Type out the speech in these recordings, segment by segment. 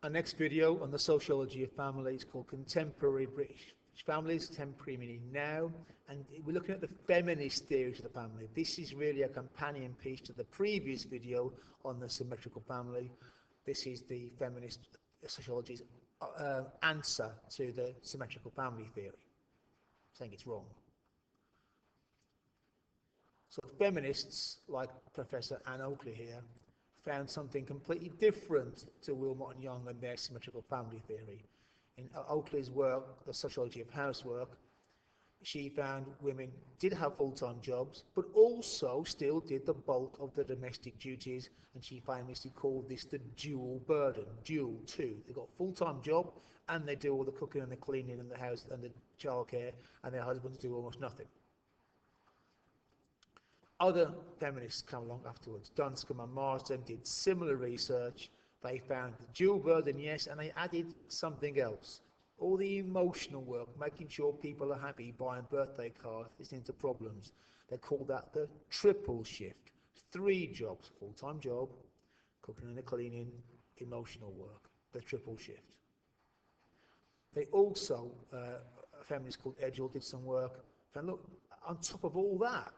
Our next video on the sociology of family is called Contemporary British Families, Contemporary meaning now, and we're looking at the feminist theories of the family. This is really a companion piece to the previous video on the symmetrical family. This is the feminist sociology's answer to the symmetrical family theory, saying it's wrong. So feminists, like Professor Anne Oakley here, found something completely different to Wilmot and Young and their symmetrical family theory. In Oakley's work, The Sociology of Housework, she found women did have full-time jobs, but also still did the bulk of the domestic duties, and she famously called this the dual burden, dual two. They've got a full-time job, and they do all the cooking and the cleaning and the house and the childcare, and their husbands do almost nothing. Other feminists come along afterwards. Dunscombe and Marsden did similar research. They found the dual burden, yes, and they added something else. All the emotional work, making sure people are happy, buying birthday cards, listening to problems. They call that the triple shift. 3 jobs, full-time job, cooking and cleaning, emotional work, the triple shift. They also, a feminist called Edgell did some work, and look, on top of all that,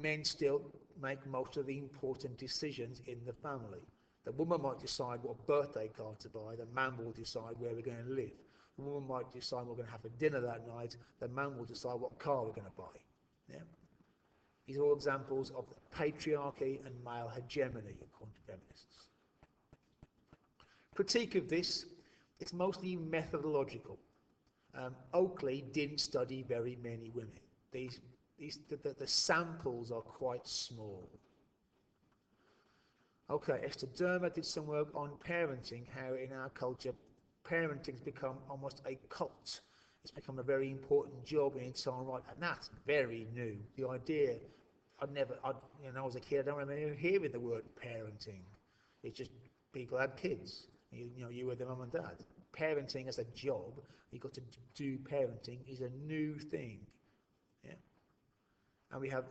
men still make most of the important decisions in the family. The woman might decide what birthday card to buy, the man will decide where we're going to live. The woman might decide we're going to have a dinner that night, the man will decide what car we're going to buy. Yeah? These are all examples of patriarchy and male hegemony, according to feminists. Critique of this, it's mostly methodological. Oakley didn't study very many women. The samples are quite small. Okay, Esther Dermer did some work on parenting, how in our culture parenting's become almost a cult. It's become a very important job in its own right, and that's very new. The idea, when I was a kid, I don't remember hearing the word parenting. It's just people had kids. You were the mum and dad. Parenting as a job, you've got to do parenting, is a new thing. Yeah? And we have,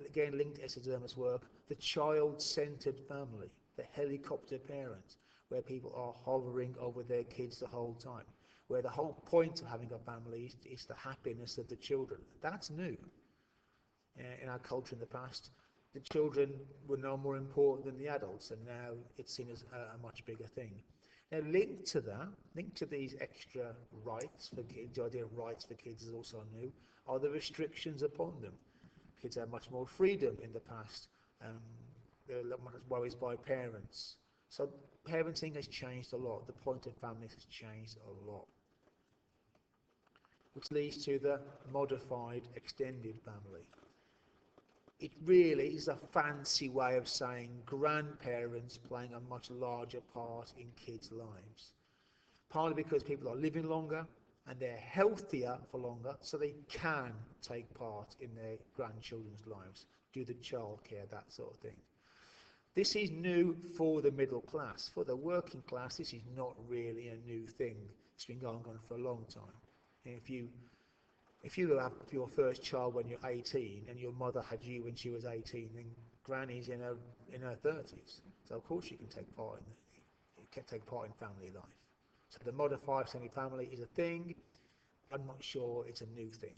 again, linked to Esther Dermer's work, the child-centered family, the helicopter parent, where people are hovering over their kids the whole time, where the whole point of having a family is the happiness of the children. That's new. In our culture in the past, the children were no more important than the adults, and now it's seen as a much bigger thing. Now, linked to that, linked to these extra rights for kids, the idea of rights for kids is also new, are the restrictions upon them. Kids have much more freedom in the past. They're not much worries by parents. So parenting has changed a lot. The point of families has changed a lot. Which leads to the modified extended family. It really is a fancy way of saying grandparents playing a much larger part in kids' lives. Partly because people are living longer and they're healthier for longer, so they can take part in their grandchildren's lives, do the childcare, that sort of thing. This is new for the middle class. For the working class, this is not really a new thing. It's been going on for a long time. And if you have your first child when you're 18 and your mother had you when she was 18, then granny's in her 30s. So of course you can take part in family life. So the modified extended family is a thing. I'm not sure it's a new thing.